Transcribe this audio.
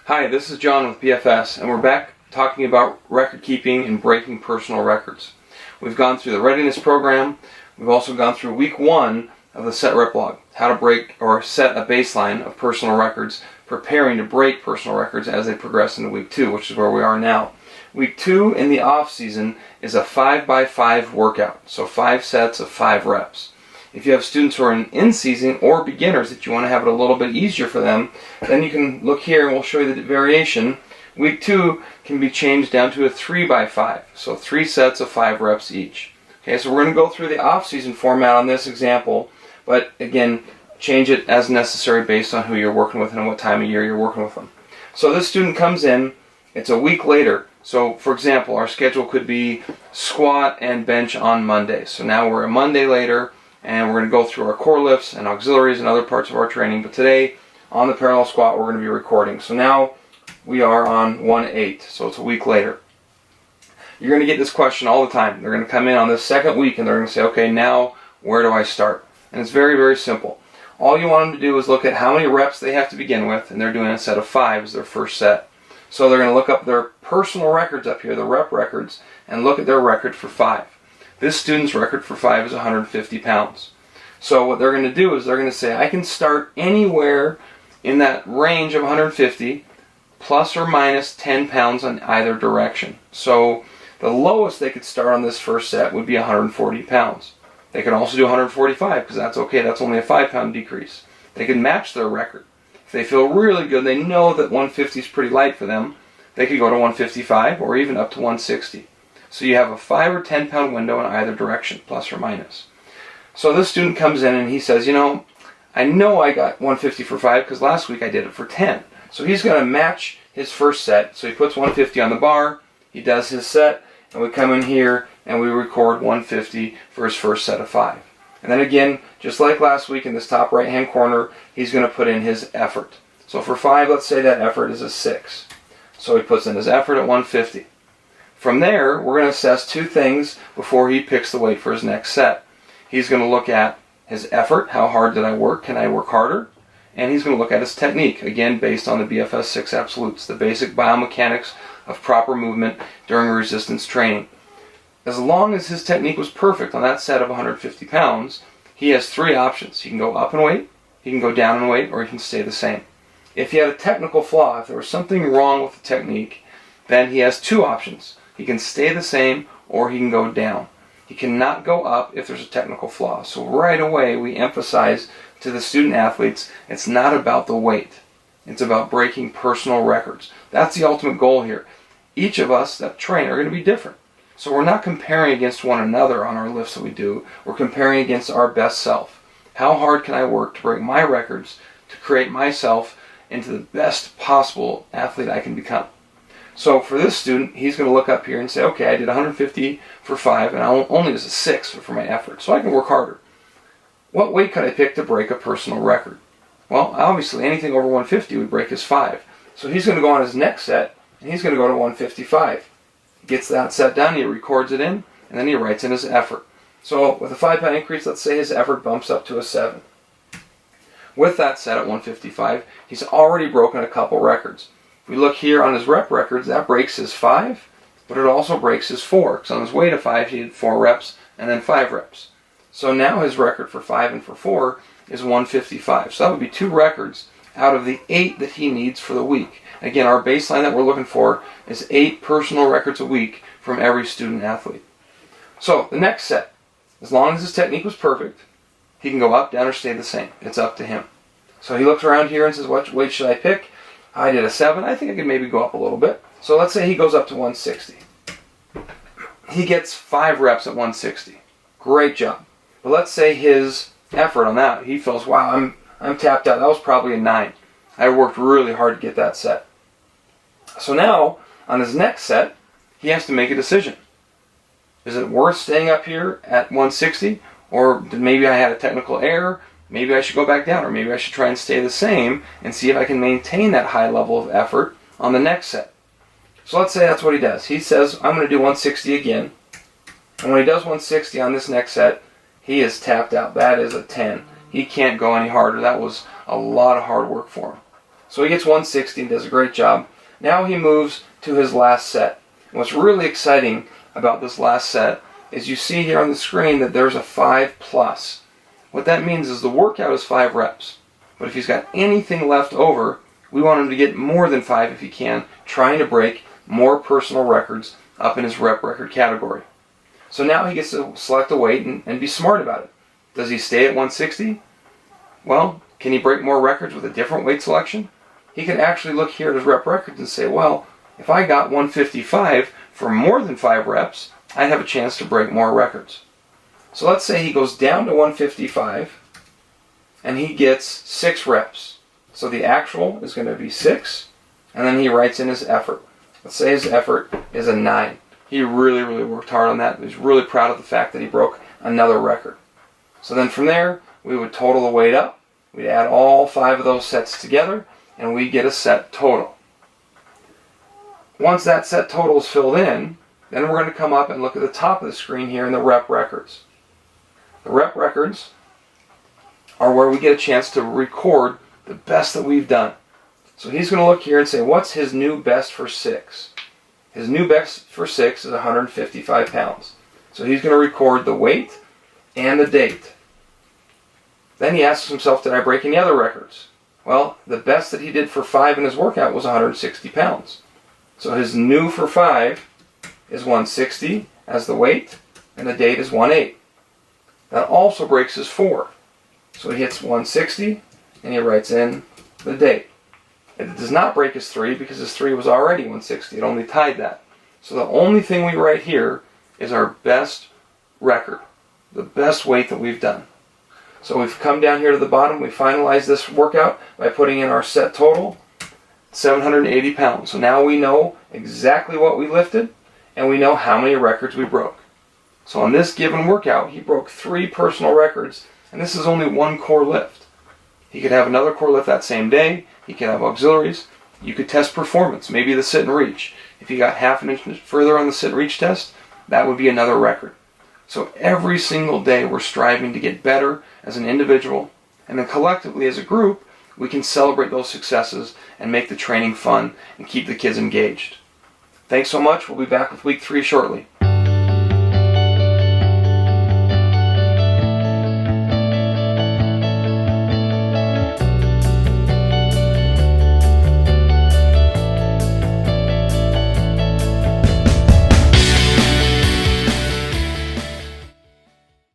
Hi, this is John with BFS, and we're back talking about record keeping and breaking personal records. We've gone through the readiness program. We've also gone through week 1 of the Set Rep Log, how to break or set a baseline of personal records, preparing to break personal records as they progress into week 2, which is where we are now. Week 2 in the off season is a 5x5 workout, so 5 sets of 5 reps. If you have students who are in season or beginners that you want to have it a little bit easier for them, then you can look here and we'll show you the variation. Week 2 can be changed down to a 3x5, so 3 sets of 5 reps each. Okay, so we're going to go through the off-season format on this example, but again, change it as necessary based on who you're working with and what time of year you're working with them. So this student comes in, it's a week later. So for example, our schedule could be squat and bench on Monday. So now we're a Monday later, and we're going to go through our core lifts and auxiliaries and other parts of our training. But today, on the parallel squat, we're going to be recording. So now we are on 1/8, so it's a week later. You're going to get this question all the time. They're going to come in on this second week and they're going to say, okay, now where do I start? And it's very, very simple. All you want them to do is look at how many reps they have to begin with, and they're doing a set of 5 as their first set. So they're going to look up their personal records up here, the rep records, and look at their record for 5. This student's record for 5 is 150 pounds. So what they're going to do is they're going to say, I can start anywhere in that range of 150 plus or minus 10 pounds on either direction. So the lowest they could start on this first set would be 140 pounds. They could also do 145 because that's okay. That's only a 5-pound decrease. They can match their record. If they feel really good, they know that 150 is pretty light for them, they could go to 155 or even up to 160. So you have a 5 or 10 pound window in either direction, plus or minus. So this student comes in and he says, I know I got 150 for 5 because last week I did it for 10. So he's going to match his first set. So he puts 150 on the bar, he does his set, and we come in here and we record 150 for his first set of 5. And then again, just like last week in this top right hand corner, he's going to put in his effort. So for 5, let's say that effort is a 6. So he puts in his effort at 150. From there, we're going to assess 2 things before he picks the weight for his next set. He's going to look at his effort, how hard did I work, can I work harder? And he's going to look at his technique, again based on the BFS 6 absolutes, the basic biomechanics of proper movement during resistance training. As long as his technique was perfect on that set of 150 pounds, he has 3 options. He can go up in weight, he can go down in weight, or he can stay the same. If he had a technical flaw, if there was something wrong with the technique, then he has 2 options. He can stay the same or he can go down. He cannot go up if there's a technical flaw. So right away we emphasize to the student athletes, it's not about the weight. It's about breaking personal records. That's the ultimate goal here. Each of us that train are going to be different. So we're not comparing against one another on our lifts that we do. We're comparing against our best self. How hard can I work to break my records to create myself into the best possible athlete I can become? So for this student, he's going to look up here and say, okay, I did 150 for 5 and I only was a 6 for my effort, so I can work harder. What weight could I pick to break a personal record? Well, obviously anything over 150 would break his 5. So he's going to go on his next set and he's going to go to 155. He gets that set done, he records it in, and then he writes in his effort. So with a 5-pound increase, let's say his effort bumps up to a 7. With that set at 155, he's already broken a couple records. If we look here on his rep records, that breaks his 5, but it also breaks his 4, because on his way to 5 he did 4 reps and then 5 reps. So now his record for 5 and for 4 is 155. So that would be 2 records out of the 8 that he needs for the week. Again, our baseline that we're looking for is 8 personal records a week from every student athlete. So the next set, as long as his technique was perfect, he can go up, down, or stay the same. It's up to him. So he looks around here and says, what weight should I pick? I did a 7. I think I could maybe go up a little bit. So let's say he goes up to 160. He gets 5 reps at 160. Great job. But let's say his effort on that, he feels, wow, I'm tapped out. That was probably a 9. I worked really hard to get that set. So now, on his next set, he has to make a decision. Is it worth staying up here at 160? Or maybe I had a technical error? Maybe I should go back down, or maybe I should try and stay the same and see if I can maintain that high level of effort on the next set. So let's say that's what he does. He says, I'm going to do 160 again. And when he does 160 on this next set, he is tapped out. That is a 10. He can't go any harder. That was a lot of hard work for him. So he gets 160 and does a great job. Now he moves to his last set. And what's really exciting about this last set is you see here on the screen that there's a 5+. What that means is the workout is 5 reps. But if he's got anything left over, we want him to get more than 5 if he can, trying to break more personal records up in his rep record category. So now he gets to select a weight and be smart about it. Does he stay at 160? Well, can he break more records with a different weight selection? He can actually look here at his rep records and say, well, if I got 155 for more than 5 reps, I'd have a chance to break more records. So let's say he goes down to 155 and he gets 6 reps. So the actual is going to be 6, and then he writes in his effort. Let's say his effort is a 9. He really, really worked hard on that. He's really proud of the fact that he broke another record. So then from there, we would total the weight up. We'd add all 5 of those sets together, and we get a set total. Once that set total is filled in, then we're going to come up and look at the top of the screen here in the rep records. The rep records are where we get a chance to record the best that we've done. So he's going to look here and say, what's his new best for 6? His new best for 6 is 155 pounds. So he's going to record the weight and the date. Then he asks himself, did I break any other records? Well, the best that he did for 5 in his workout was 160 pounds. So his new for 5 is 160 as the weight, and the date is 1/8. That also breaks his 4. So he hits 160, and he writes in the date. It does not break his 3 because his 3 was already 160. It only tied that. So the only thing we write here is our best record, the best weight that we've done. So we've come down here to the bottom. We finalize this workout by putting in our set total, 780 pounds. So now we know exactly what we lifted, and we know how many records we broke. So on this given workout, he broke 3 personal records, and this is only 1 core lift. He could have another core lift that same day. He could have auxiliaries. You could test performance, maybe the sit and reach. If he got half an inch further on the sit and reach test, that would be another record. So every single day we're striving to get better as an individual, and then collectively as a group, we can celebrate those successes and make the training fun and keep the kids engaged. Thanks so much. We'll be back with week 3 shortly.